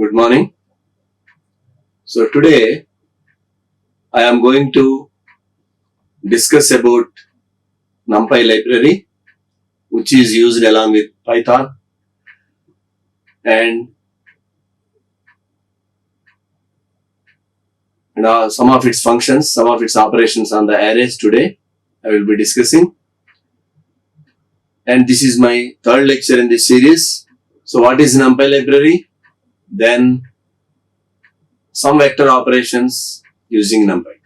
Good morning. So today I am going to discuss about NumPy library, which is used along with Python, and some of its functions, some of its operations on the arrays today I will be discussing. And this is my third lecture in this series. So what is NumPy library? Then some vector operations using NumPy.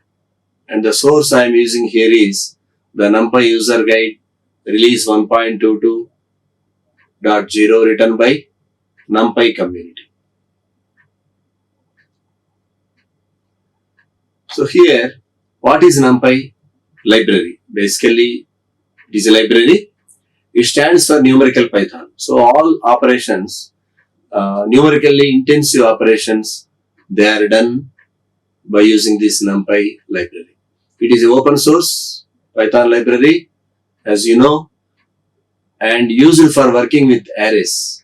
And the source I am using here is the NumPy user guide release 1.22.0 written by NumPy community. So here, what is NumPy library? Basically, it is a library. It stands for numerical Python. So all operations, numerically intensive operations, they are done by using this NumPy library. It is an open source Python library, as you know, and used for working with arrays.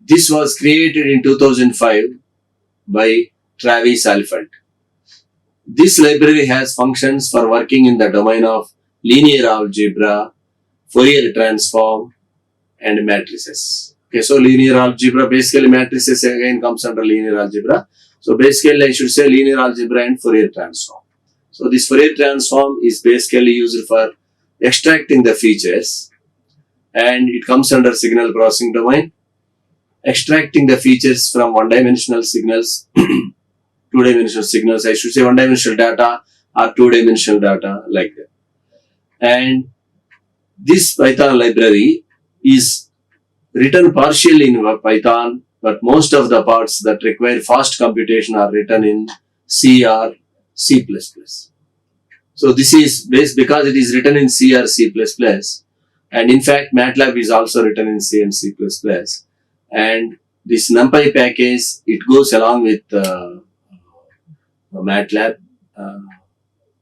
This was created in 2005 by Travis Alford. This library has functions for working in the domain of linear algebra, Fourier transform, and matrices. Okay, so linear algebra, basically matrices again comes under linear algebra. So basically I should say linear algebra and Fourier transform. So this Fourier transform is basically used for extracting the features, and it comes under signal processing domain, extracting the features from one-dimensional signals, two-dimensional signals, I should say one-dimensional data or two-dimensional data like that. And this Python library is written partially in Python, but most of the parts that require fast computation are written in C or C++. So this is based because it is written in C or C++, and in fact MATLAB is also written in C and C++. And this NumPy package, it goes along with MATLAB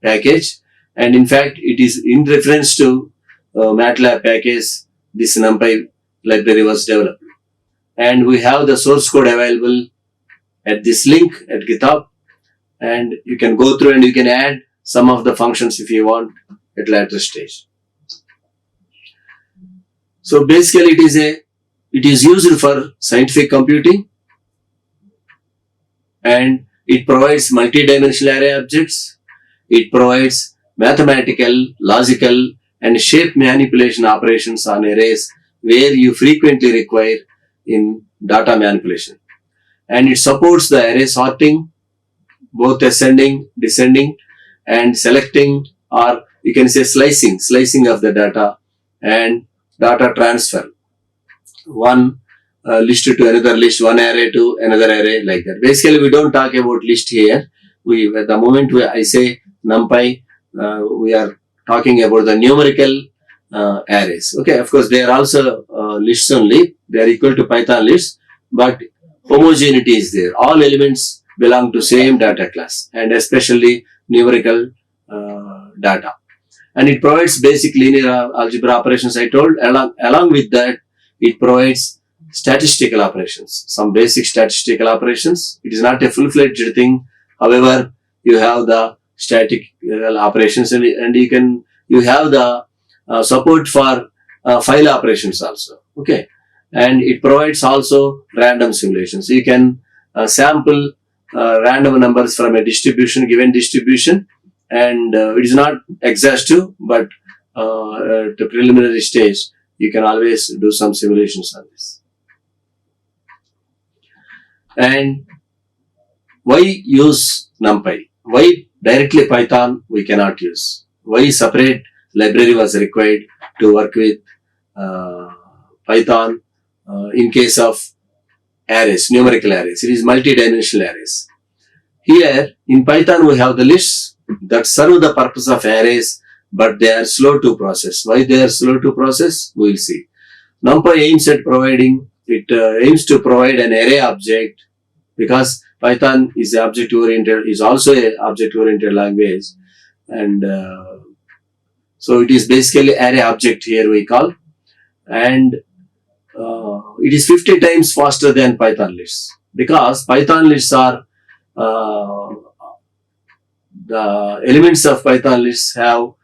package, and in fact it is in reference to MATLAB package this NumPy library was developed. And we have the source code available at this link at GitHub, and you can go through and you can add some of the functions if you want at later stage. So basically it is used for scientific computing, and it provides multi-dimensional array objects. It provides mathematical, logical, and shape manipulation operations on arrays where you frequently require in data manipulation. And it supports the array sorting, both ascending, descending, and selecting, or you can say slicing of the data, and data transfer. One list to another list, one array to another array, like that. Basically, we don't talk about list here. At the moment I say NumPy, we are talking about the numerical arrays. Okay, of course, they are also lists only. They are equal to Python lists, but homogeneity is there. All elements belong to same data class, and especially numerical data. And it provides basic linear algebra operations, I told. Along with that, it provides statistical operations, some basic statistical operations. It is not a full-fledged thing. However, you have the statistical operations, and you have the support for file operations also. Okay, and it provides also random simulations. You can sample random numbers from a given distribution, and it is not exhaustive, but at the preliminary stage you can always do some simulations on this. And why use NumPy? Why directly Python we cannot use? Why separate library was required to work with Python in case of arrays, numerical arrays? It is multi-dimensional arrays. Here in Python we have the lists that serve the purpose of arrays, but they are slow to process. Why they are slow to process? We will see. NumPy aims to provide an array object, because Python is object-oriented, is also an object-oriented language, and so it is basically array object here we call, and it is 50 times faster than Python lists. because Python lists are uh, the elements of Python lists are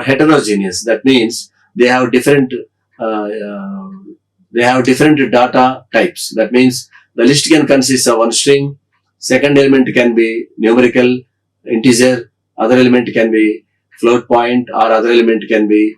heterogeneous. That means they have different uh, uh, data types. That means the list can consist of one string, second element can be numerical, integer, other element can be float point, or other element can be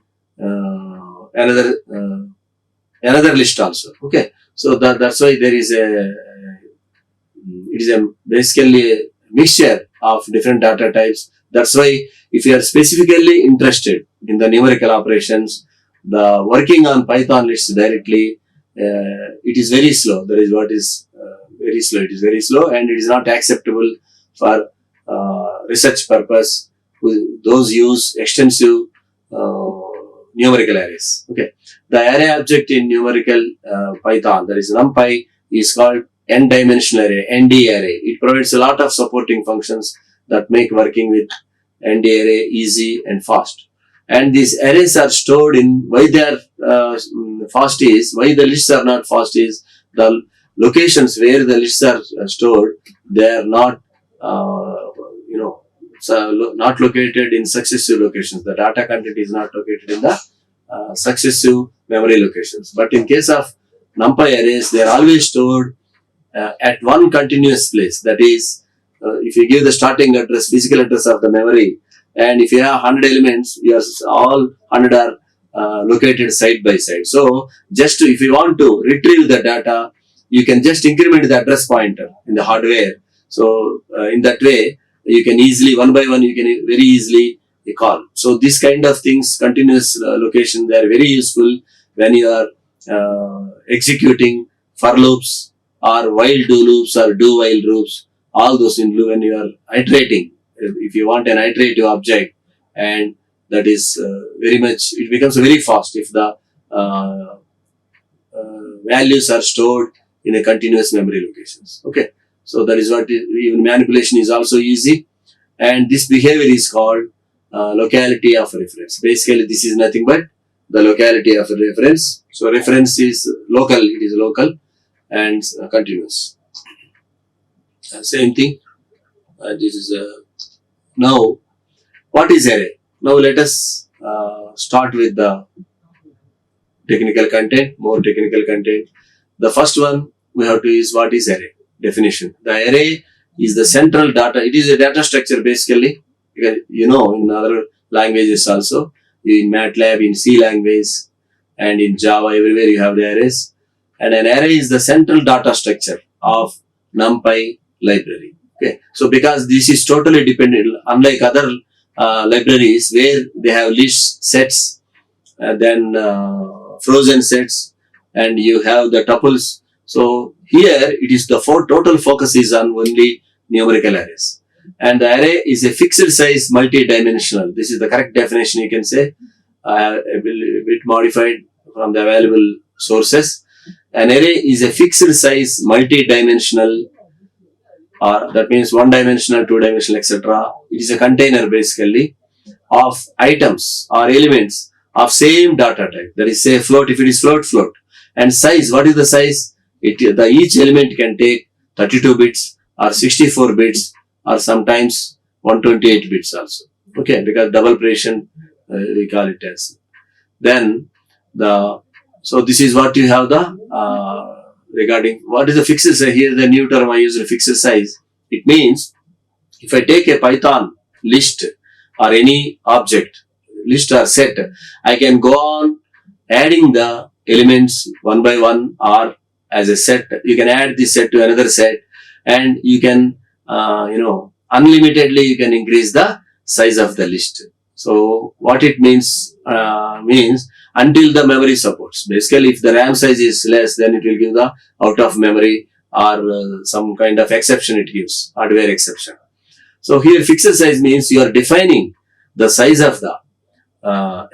another list also. Okay, so that's why there is it is a basically a mixture of different data types. That's why if you are specifically interested in the numerical operations, the working on Python lists directly, it is very slow. That is what is very slow. It is very slow and it is not acceptable for research purpose. Those use extensive numerical arrays. Okay, the array object in numerical Python, that is NumPy, is called n-dimensional array, ND array. It provides a lot of supporting functions that make working with ND array easy and fast. And these arrays are stored in, why they are fast is, why the lists are not fast is, the locations where the lists are stored, they are not, not located in successive locations. The data content is not located in the successive memory locations. But in case of NumPy arrays, they are always stored at one continuous place. That is, if you give the starting address, physical address of the memory, and if you have 100 elements, yours all 100 are located side by side. So, just if you want to retrieve the data, you can just increment the address pointer in the hardware. So, in that way, you can easily, one by one, you can very easily call. So, this kind of things, continuous location, they are very useful when you are executing for loops or while do loops or do while loops. All those when you are iterating. If you want an iterative object, and that is very much, it becomes very fast if the values are stored in a continuous memory locations. Okay, so that is what even manipulation is also easy, and this behavior is called locality of reference. Basically, this is nothing but the locality of a reference. So reference is local, it is local and continuous. Same thing. This is now what is array? Now let us start with the technical content, more technical content. The first one we have to is what is array definition. The array is the central data. It is a data structure basically. You know, in other languages also, in MATLAB, in C language, and in Java, everywhere you have the arrays. And an array is the central data structure of NumPy library. Okay, so because this is totally dependent, unlike other libraries where they have lists, sets, then frozen sets, and you have the tuples. So here it is the total focus is on only numerical arrays. And the array is a fixed size multi-dimensional. This is the correct definition, you can say, a bit modified from the available sources. An array is a fixed size multi-dimensional, or that means one dimensional, two dimensional, etc. It is a container basically of items or elements of same data type. That is, say float, if it is float, float. And size, what is the size? Each element can take 32 bits or 64 bits or sometimes 128 bits also. Okay, because double operation we call it as. Then so this is what you have the regarding what is the fixed size. Here the new term I use, fixed size. It means if I take a Python list or any object, list or set, I can go on adding the elements one by one, or as a set, you can add this set to another set, and you can, unlimitedly you can increase the size of the list. So what it means until the memory supports. Basically, if the RAM size is less, then it will give the out of memory or some kind of exception it gives, hardware exception. So here fixed size means you are defining the size of the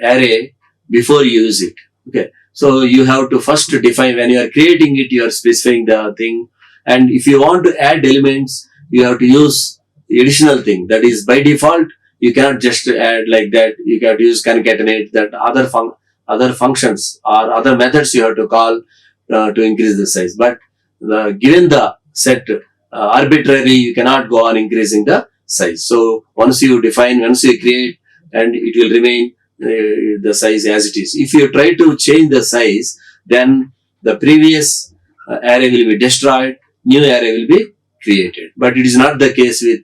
array before you use it. Okay. So you have to first define, when you are creating it, you are specifying the thing. And if you want to add elements, you have to use the additional thing. That is, by default, you cannot just add like that. You have to use concatenate, that other functions or other methods you have to call to increase the size. But given the set arbitrary, you cannot go on increasing the size. So once you define, once you create, and it will remain the size as it is. If you try to change the size, then the previous array will be destroyed, new array will be created. But it is not the case with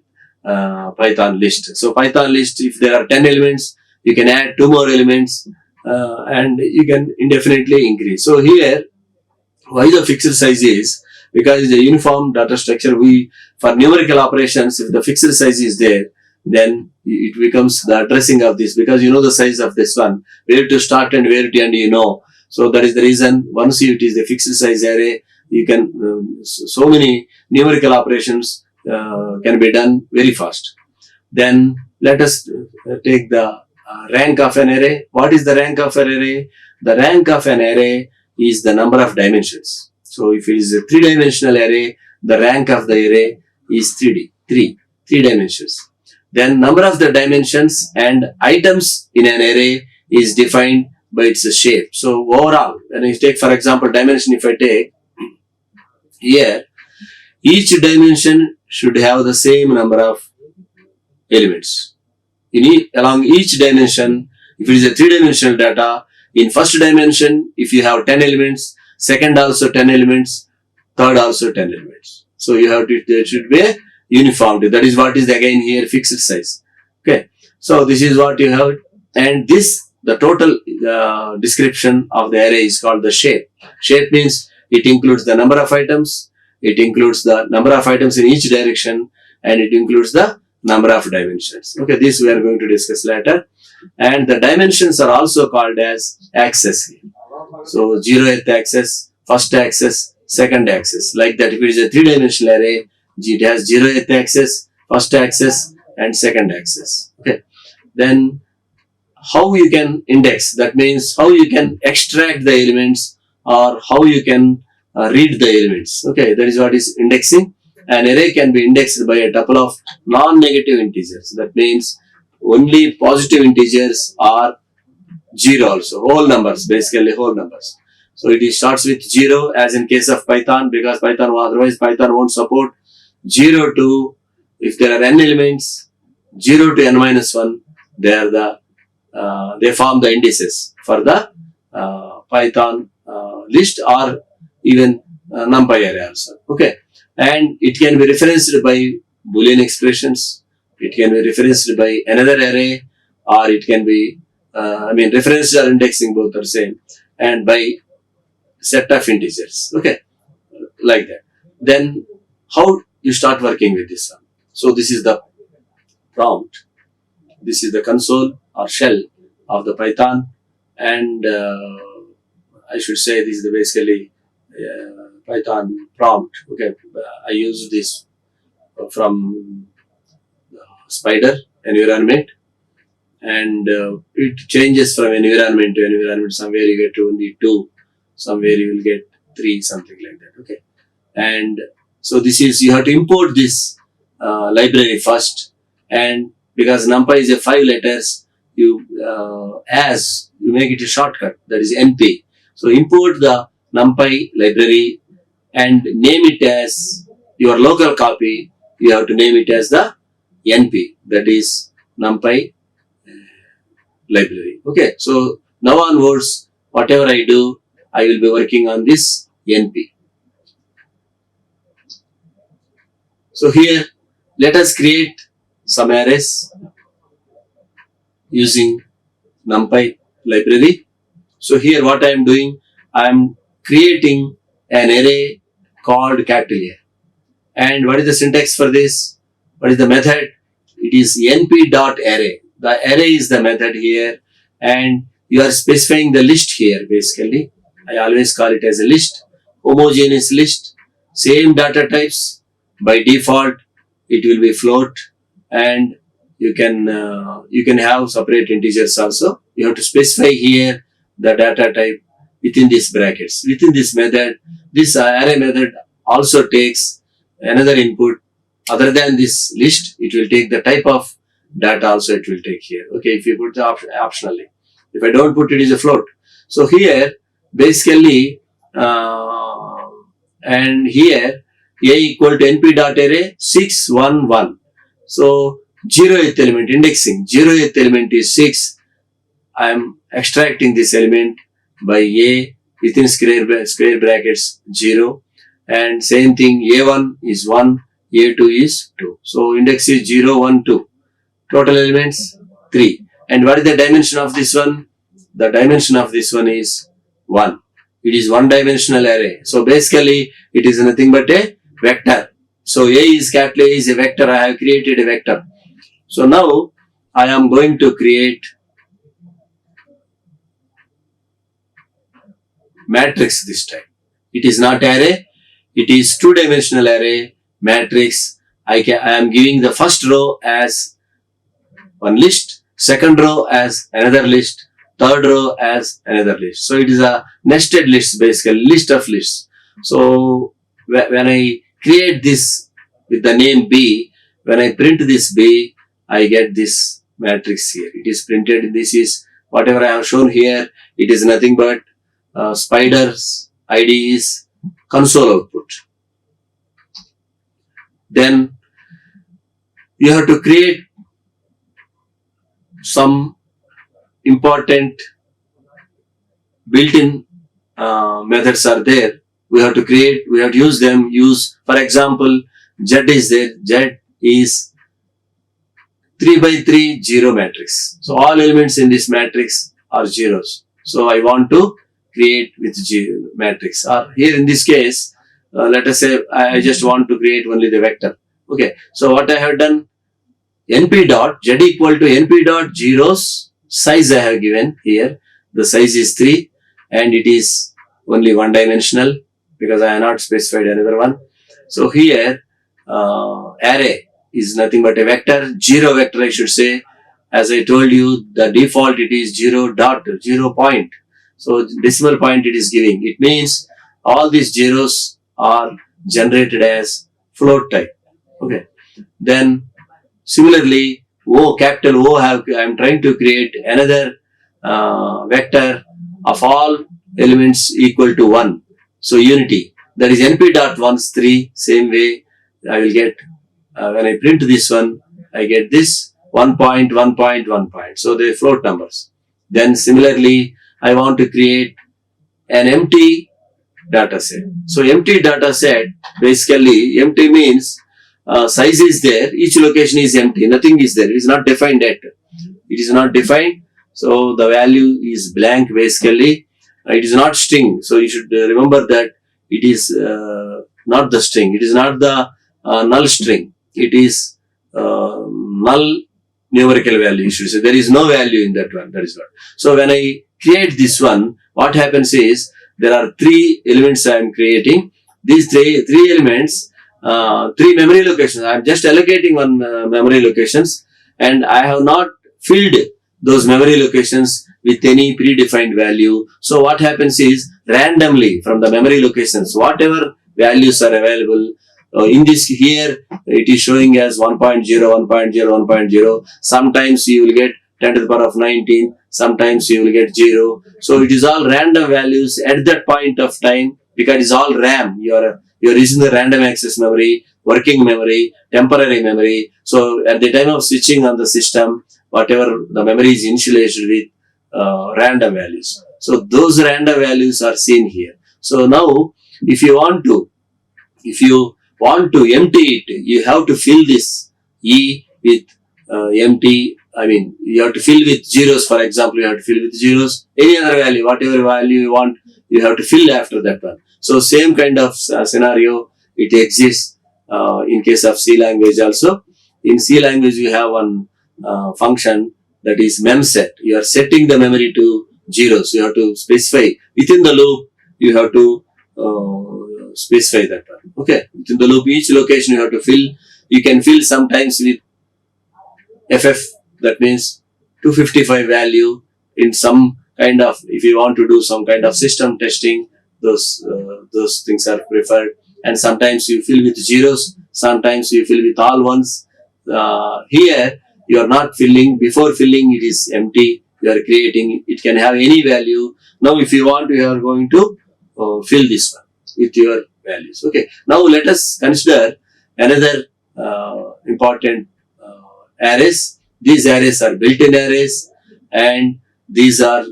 Python list. So Python list, if there are 10 elements, you can add 2 more elements and you can indefinitely increase. So here, why the fixed size is, because the uniform data structure, we, for numerical operations, if the fixed size is there, then it becomes the addressing of this, because you know the size of this one, where to start and where to end, you know. So that is the reason, once it is the fixed size array, you can, so many numerical operations can be done very fast. Then let us take the rank of an array. What is the rank of an array? The rank of an array is the number of dimensions. So if it is a 3-dimensional array, the rank of the array is 3 dimensions. Then number of the dimensions and items in an array is defined by its shape. So overall, when you take, for example, dimension, if I take here, each dimension should have the same number of elements. Along each dimension, if it is a 3-dimensional data, in first dimension, if you have 10 elements, second also 10 elements, third also 10 elements. So you have to, there should be a uniformity. That is what is again here fixed size. Okay. So this is what you have. And this, the total description of the array is called the shape. Shape means it includes the number of items, it includes the number of items in each direction, and it includes the number of dimensions. Okay, this we are going to discuss later. And the dimensions are also called as axes. So 0th axis, first axis, second axis. Like that, if it is a 3-dimensional array, it has 0th axis, first axis, and second axis. Okay. Then how you can index, that means how you can extract the elements or how you can read the elements. Okay, that is what is indexing. An array can be indexed by a tuple of non-negative integers. That means only positive integers are 0 also. Whole numbers, basically whole numbers. So it starts with 0 as in case of Python, because Python, otherwise Python won't support 0 to, if there are n elements, 0 to n minus 1, they are the, they form the indices for the Python list or even NumPy array also. Okay. And it can be referenced by Boolean expressions, it can be referenced by another array, or it can be, referenced or indexing, both are same, and by set of integers. Okay, like that. Then how you start working with this one? So this is the prompt, this is the console or shell of the Python, and I should say this is the basically Python prompt. Okay, I use this from Spider environment, and it changes from environment to environment. Somewhere you get only 2, somewhere you will get 3, something like that. Okay, and so this is, you have to import this library first, and because NumPy is a 5 letters, you as you make it a shortcut, that is NP. So import the NumPy library and name it as your local copy. You have to name it as the NP, that is NumPy library. Okay, so now onwards, whatever I do, I will be working on this NP. So here, let us create some arrays using NumPy library. So here what I am doing, I am creating an array called capital A. And what is the syntax for this? What is the method? It is np.array. The array is the method here, and you are specifying the list here basically. I always call it as a list, homogeneous list, same data types. By default, it will be float, and you can have separate integers also. You have to specify here the data type within these brackets. Within this method, this array method also takes another input other than this list. It will take the type of data also, it will take here. Okay, if you put the optionally, if I don't put it, is a float. So here basically and here A equal to NP dot array 6, 1, 1. So 0th element indexing, 0th element is 6. I am extracting this element by A within square brackets 0, and same thing A1 is 1, A2 is 2. So index is 0, 1, 2. Total elements 3. And what is the dimension of this one? The dimension of this one is 1. It is one dimensional array. So basically it is nothing but a vector. So capital A is a vector. I have created a vector. So now I am going to create matrix this time. It is not array. It is two-dimensional array matrix. I am giving the first row as one list, second row as another list, third row as another list. So it is a nested list, basically list of lists. So when I create this with the name B, when I print this B, I get this matrix here. It is printed. This is whatever I have shown here. It is nothing but Spider's ID is console output. Then you have to create some important built-in methods are there. We have to create, we have to use them. Use, for example, Z is there. Z is 3 by 3 zero matrix. So all elements in this matrix are zeros. So I want to create with matrix. Or here in this case, let us say I just want to create only the vector. Okay. So what I have done, NP dot Z equal to NP dot zeros size I have given here. The size is 3 and it is only one dimensional because I have not specified another one. So here array is nothing but a vector, 0 vector I should say. As I told you, the default it is 0 dot 0 point. So decimal point it is giving. It means all these zeros are generated as float type. Okay. Then similarly, capital O I am trying to create another vector of all elements equal to 1. So unity. That is NP dot 1 is 3. Same way I will get, when I print this one, I get this 1 point, 1 point, 1 point. So they float numbers. Then similarly, I want to create an empty data set. So empty data set, basically empty means size is there, each location is empty, nothing is there, it is not defined yet. It is not defined, so the value is blank basically. It is not string, so you should remember that it is not the string, it is not the null string, it is null numerical value, you should say. There is no value in that one, that is what. So when I create this one, what happens is, there are 3 elements I am creating. These three elements, 3 memory locations. I am just allocating one memory locations, and I have not filled those memory locations with any predefined value. So what happens is, randomly from the memory locations, whatever values are available, in this here, it is showing as 1.0, 1.0, 1.0. Sometimes you will get 10 to the power of 19. Sometimes you will get 0. So it is all random values at that point of time, because it is all RAM. You are using the random access memory, working memory, temporary memory. So at the time of switching on the system, whatever the memory is initialized with random values. So those random values are seen here. So now if you want to empty it, you have to fill this E with empty. I mean, you have to fill with zeros, for example, you have to fill with zeros. Any other value, whatever value you want, you have to fill after that one. So same kind of scenario, it exists in case of C language also. In C language, you have one function that is memset. You are setting the memory to zeros. You have to specify within the loop, you have to specify that one. Okay, within the loop, each location you have to fill. You can fill sometimes with FF, that means 255 value in some kind of, if you want to do some kind of system testing, those things are preferred. And sometimes you fill with zeros, sometimes you fill with all ones. Here you are not filling, before filling it is empty, you are creating, it can have any value. Now if you want, you are going to fill this one with your values. Okay. Now let us consider another important arrays. These arrays are built-in arrays, and these are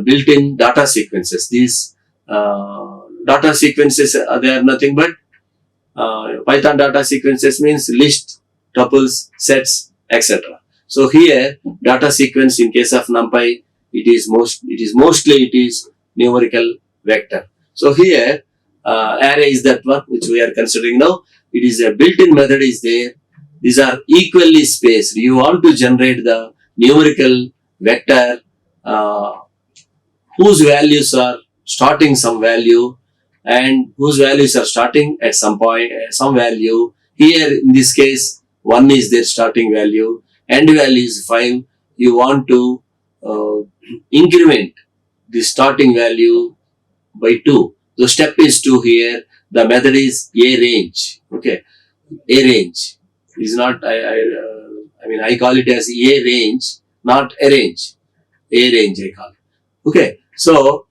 built-in data sequences. These data sequences, they are nothing but Python data sequences means list, tuples, sets, etc. So here data sequence in case of NumPy, it is mostly numerical vector. So here array is that one which we are considering now. It is a built-in method is there. These are equally spaced. You want to generate the numerical vector whose values are starting some value and whose values are starting at some point, some value. Here in this case, 1 is their starting value, end value is 5. You want to increment the starting value by 2. The step is 2 here. The method is arange. Okay, arange is not, I call it as arange, not arrange. Arange I call it. Okay, so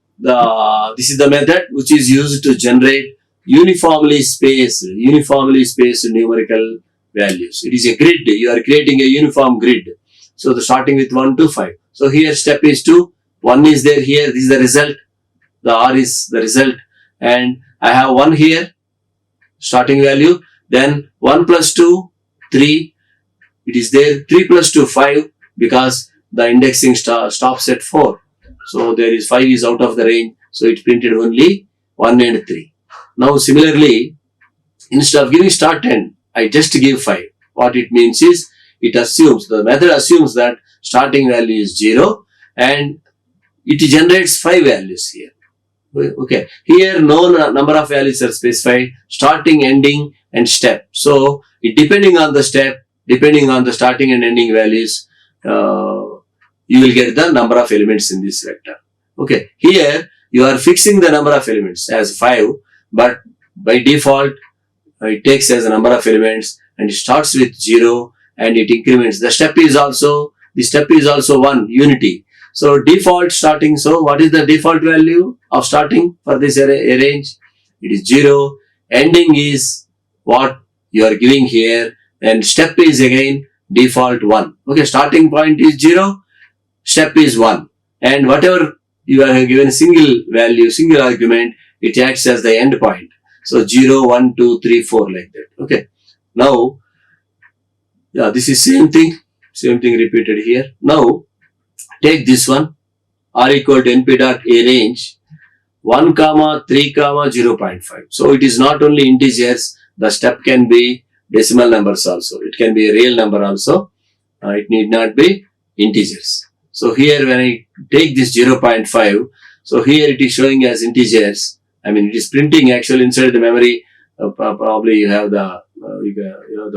this is the method which is used to generate uniformly spaced numerical values. It is a grid. You are creating a uniform grid. So the starting with 1 to 5. So here step is 2. 1 is there here. This is the result. The R is the result. And I have 1 here, starting value. Then 1 plus 2, 3. It is there. 3 plus 2, 5, because the indexing stops at 4. So there is 5 is out of the range. So it printed only 1 and 3. Now similarly, instead of giving start 10, I just give 5. What it means is, the method assumes that starting value is 0 and it generates 5 values here. Okay, here no number of values are specified, starting, ending and step. So depending on the step, depending on the starting and ending values, you will get the number of elements in this vector. Okay, here you are fixing the number of elements as 5, but by default it takes as a number of elements and it starts with 0 and it increments. The step is also 1 unity. So default starting, so what is the default value of starting for this range? It is 0. Ending is what you are giving here, and step is again default 1. Okay, starting point is 0, step is 1, and whatever you are given single value, single argument, it acts as the end point. So 0, 1, 2, 3, 4 like that. Okay. Now, this is same thing repeated here. Now, take this one, r equal to np.arange 1, 3, 0.5. So it is not only integers, the step can be decimal numbers also. It can be a real number also. It need not be integers. So here when I take this 0.5, so here it is showing as integers. It is printing actually inside the memory. Probably you have the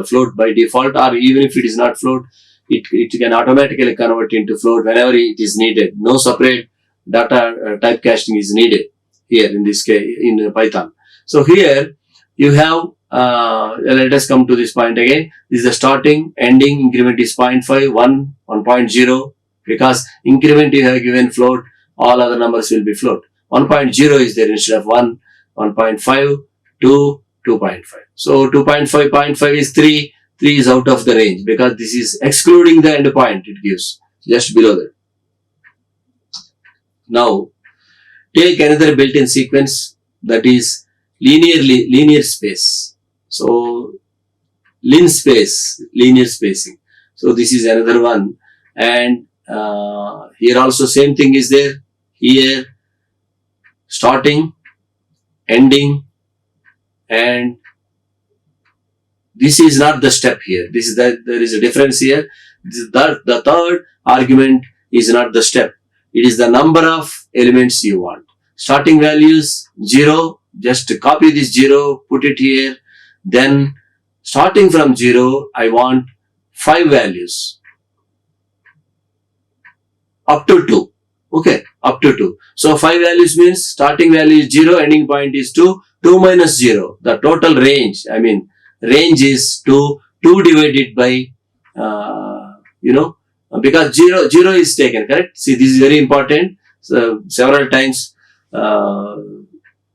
float by default, or even if it is not float, it can automatically convert into float whenever it is needed. No separate data typecasting is needed here in this case in Python. So here you have, let us come to this point again. This is the starting, ending, increment is 0.5, 1, 1.0. Because increment you have given float, all other numbers will be float. 1.0 is there instead of 1, 1.5, 2, 2.5. So 2.5, 0.5 is 3. 3 is out of the range because this is excluding the end point it gives just below that. Now, take another built-in sequence, that is linear space. So, linear spacing. So, this is another one, and here also same thing is there. Here, starting, ending, and this is not the step here. There is a difference here. The third argument is not the step. It is the number of elements you want. Starting values 0. Just copy this 0, put it here. Then starting from 0, I want 5 values. Up to 2. Okay, up to 2. So 5 values means starting value is 0, ending point is 2. 2 minus 0. The total range, range is 2 divided by, because 0 is taken, correct? See, this is very important. So, several times,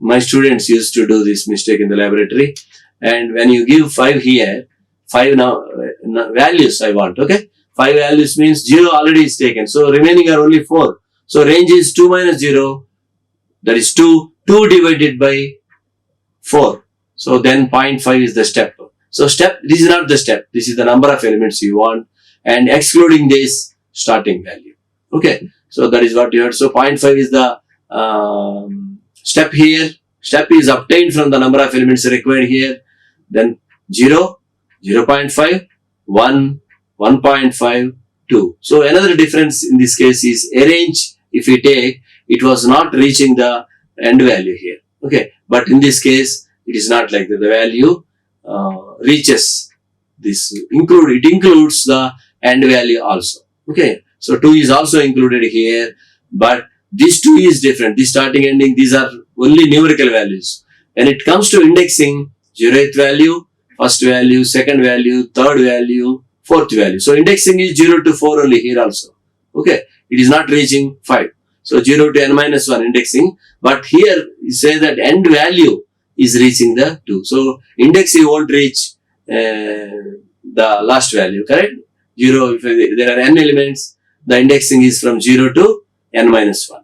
my students used to do this mistake in the laboratory. And when you give 5 here, 5 now values I want, okay? 5 values means 0 already is taken. So remaining are only 4. So range is 2 minus 0. That is 2. 2 divided by 4. So then 0.5 is the step. So step, this is not the step. This is the number of elements you want. And excluding this starting value. Okay. So that is what you heard. So 0.5 is the step here. Step is obtained from the number of elements required here. Then 0, 0.5, 1, 1.5, 2. So another difference in this case is arrange. If we take, it was not reaching the end value here. Okay. But in this case, it is not like that. The value reaches this. It includes the end value also. Okay. So 2 is also included here. But this 2 is different. This starting ending, these are only numerical values. When it comes to indexing, 0th value, first value, second value, third value, fourth value. So indexing is 0 to 4 only here also. Okay. It is not reaching 5. So 0 to n minus 1 indexing. But here you say that end value is reaching the 2. So index you won't reach the last value, correct? 0, if there are n elements, the indexing is from 0 to n minus 1.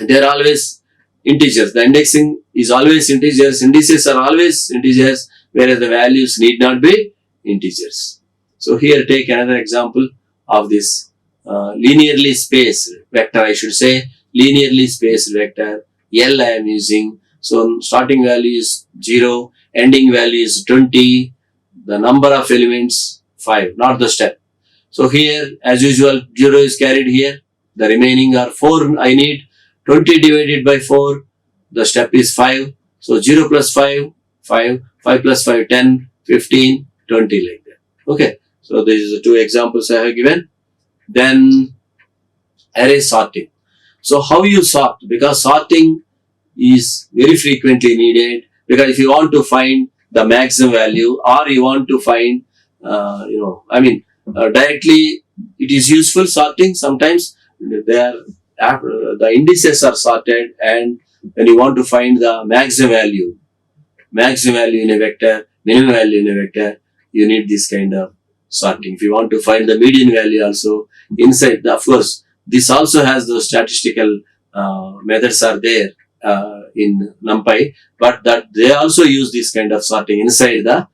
They are always integers. The indexing is always integers. Indices are always integers, whereas the values need not be integers. So here take another example of this linearly spaced vector. I should say linearly spaced vector. L I am using. So starting value is 0, ending value is 20. The number of elements 5, not the step. So here, as usual, 0 is carried here. The remaining are 4 I need. 20 divided by 4, the step is 5. So 0 plus 5, 5. 5 plus 5, 10, 15, 20 like that. Okay. So these are the 2 examples I have given. Then array sorting. So how you sort? Because sorting is very frequently needed. Because if you want to find the maximum value or you want to find, directly it is useful sorting. Sometimes the indices are sorted, and when you want to find the maximum value in a vector, minimum value in a vector, you need this kind of sorting. If you want to find the median value also inside, of course, this also has those statistical methods are there in NumPy, but that they also use this kind of sorting inside the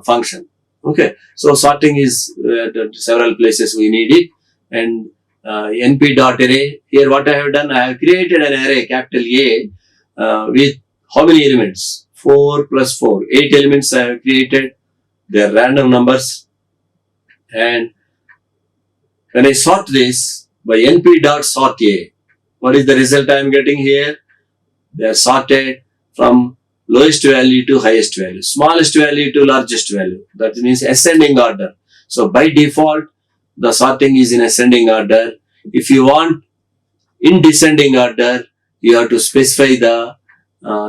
function. Okay, so sorting is at several places we need it. And np.array, here what I have done, I have created an array capital A with how many elements? 4 plus 4, 8 elements I have created. They are random numbers. And when I sort this by np.sort A, what is the result I am getting here? They are sorted from lowest value to highest value, smallest value to largest value. That means ascending order. So by default, the sorting is in ascending order. If you want in descending order, you have to specify the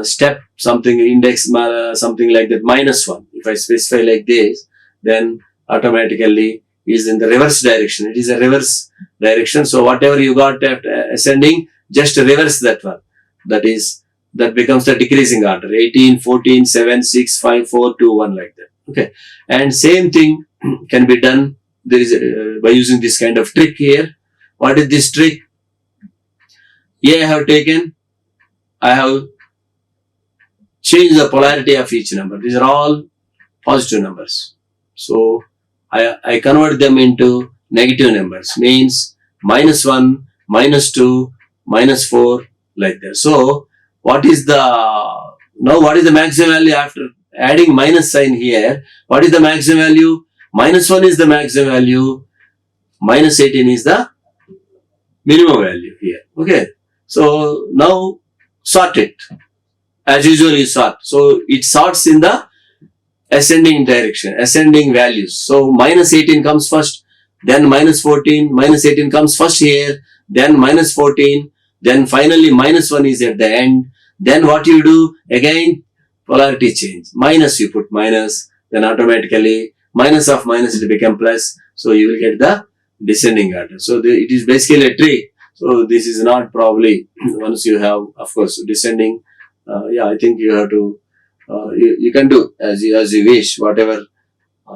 step, something index, something like that, -1. If I specify like this, then automatically is in the reverse direction. It is a reverse direction. So whatever you got after ascending, just reverse that one. That becomes the decreasing order. 18, 14, 7, 6, 5, 4, 2, 1 like that. Okay. And same thing can be done. There is by using this kind of trick here. What is this trick? Here I have taken, I have changed the polarity of each number. These are all positive numbers. So I convert them into negative numbers. Means -1, -2, -4 like that. So what is the maximum value after adding minus sign here? What is the maximum value? -1 is the maximum value. -18 is the minimum value here. Okay. So now sort it. As usual you sort. So it sorts in the ascending direction, ascending values. So -18 comes first, then -14, -18 comes first here, then -14, then finally -1 is at the end. Then what you do? Again, polarity change. Minus you put minus, then automatically minus of minus it become plus. So you will get the descending order. So it is basically a tree. So this is not probably once you have, of course, descending Yeah, I think you have to, you can do as you wish, whatever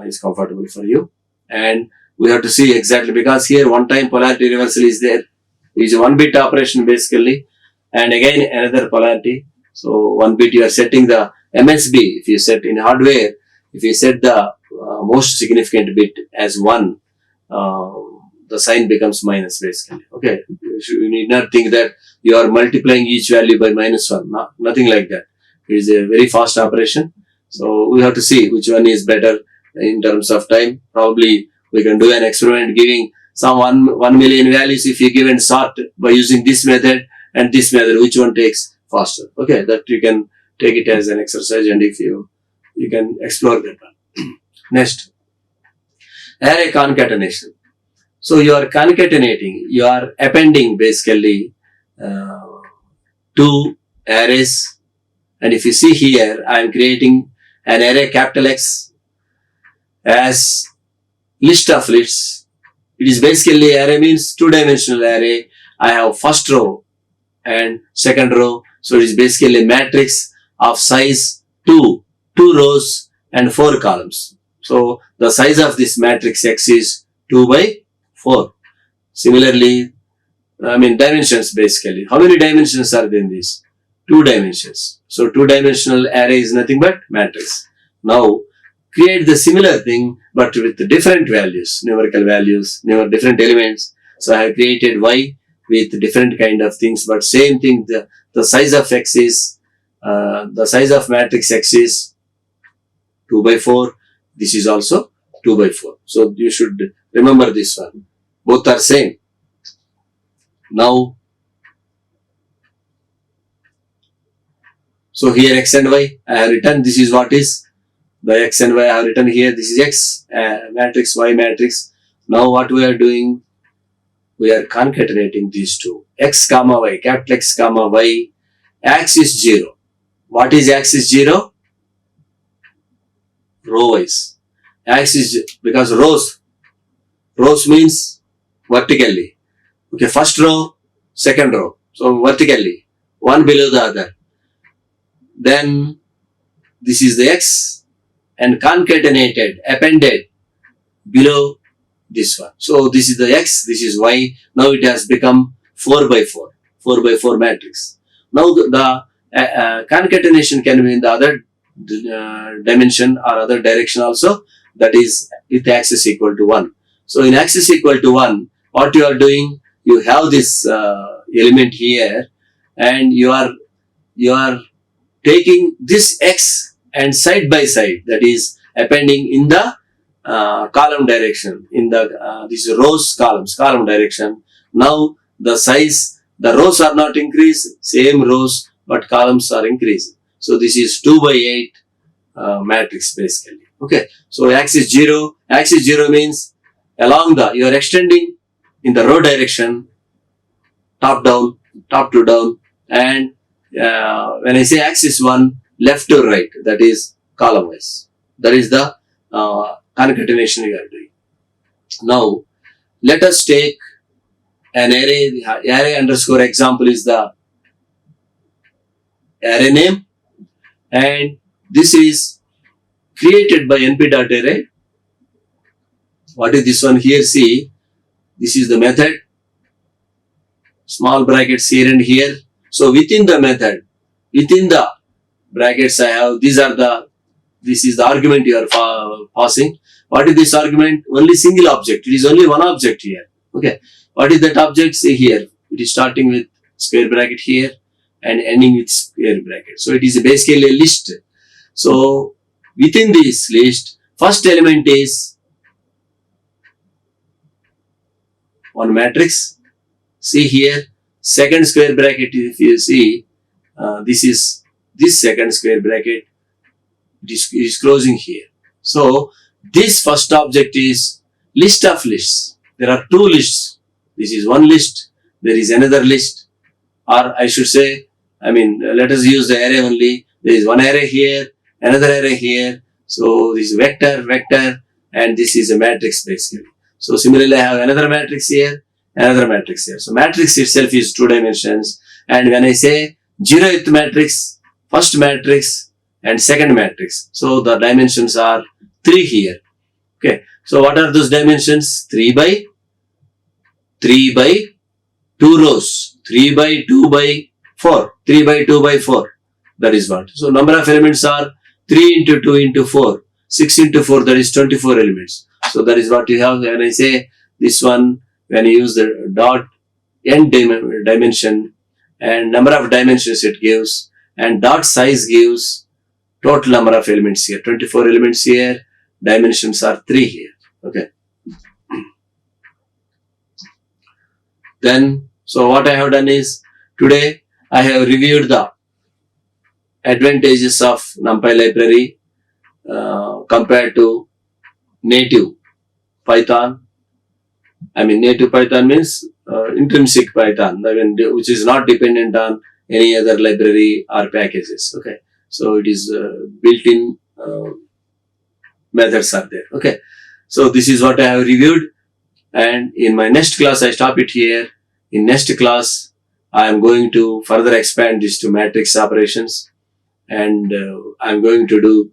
is comfortable for you. And we have to see exactly, because here one time polarity reversal is there. It is a one bit operation basically, and again another polarity. So one bit you are setting the MSB. If you set in hardware, if you set the most significant bit as 1, uh, the sign becomes minus basically. Okay, you need not think that you are multiplying each value by -1. No, nothing like that. It is a very fast operation. So we have to see which one is better in terms of time. Probably we can do an experiment giving some 1 million values if you give and sort by using this method and this method, which one takes faster. Okay, that you can take it as an exercise, and if you can explore that one. Next, array concatenation. So you are concatenating, you are appending basically two arrays, and if you see here, I am creating an array capital X as list of lists. It is basically, array means two-dimensional array. I have first row and second row. So it is basically a matrix of size 2 rows and 4 columns. So the size of this matrix X is 2 by 4. Similarly, dimensions basically. How many dimensions are there in this? 2 dimensions. So two-dimensional array is nothing but matrix. Now create the similar thing but with different values, numerical values, different elements. So I have created Y with different kind of things, but same thing, the size of X is, the size of matrix X is 2 by 4. This is also 2 by 4. So you should remember this one. Both are same. Now, so here X and Y I have written, this is what is the X and Y I have written here. This is X matrix, Y matrix. Now what we are doing, we are concatenating these two. X comma Y, capital X comma Y, axis 0. What is axis 0? Row wise. Axis, because rows means vertically. Okay, first row, second row. So vertically, one below the other. Then this is the X and concatenated, appended below this one. So this is the X, this is Y. Now it has become 4 by 4, 4 by 4 matrix. Now the concatenation can be in the other dimension or other direction also, that is with axis equal to 1. So in axis equal to 1, what you are doing, you have this element here and you are taking this X and side by side, that is appending in the column direction, in the these rows column direction. Now the size, the rows are not increased, same rows, but columns are increasing. So this is 2 by 8 matrix basically. Okay, so axis 0 means along the, you are extending in the row direction, top to down, and when I say axis 1, left to right, that is column wise. That is the concatenation we are doing. Now let us take an array. The array underscore example is the array name, and this is created by np.array. What is this one here? See, this is the method, small brackets here and here. So within the method, within the brackets I have, this is the argument you are passing. What is this argument? Only single object. It is only one object here. Okay. What is that object? See here. It is starting with square bracket here and ending with square bracket. So it is basically a list. So within this list, first element is one matrix. See here, second square bracket, if you see, this second square bracket, it is closing here. So this first object is list of lists. There are two lists. This is one list. There is another list. Or I should say, let us use the array only. There is one array here, another array here. So this is vector, and this is a matrix basically. So similarly, I have another matrix here, another matrix here. So matrix itself is 2 dimensions. And when I say 0th matrix, first matrix and second matrix. So the dimensions are 3 here. Okay. So what are those dimensions? 3 by 2 rows. 3 by 2 by 4. 3 by 2 by 4. That is what. So number of elements are 3 into 2 into 4. 6 into 4, that is 24 elements. So that is what you have when I say this one, when you use the dot n dimension and number of dimensions it gives, and dot size gives total number of elements here. 24 elements here, dimensions are 3 here. Okay. Then, so what I have done is, today I have reviewed the advantages of NumPy library compared to native Python. I mean, native Python means intrinsic Python, I mean, which is not dependent on any other library or packages. Okay, so it is built-in methods are there. Okay, so this is what I have reviewed, and in my next class I stop it here. In next class I am going to further expand this to matrix operations, and I am going to do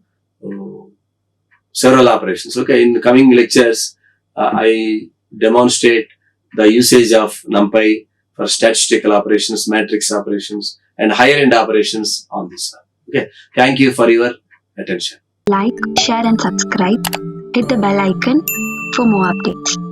several operations. Okay, in the coming lectures I demonstrate the usage of NumPy for statistical operations, matrix operations, and higher end operations on this one. Okay, thank you for your attention. Like, share and subscribe. Hit the bell icon for more updates.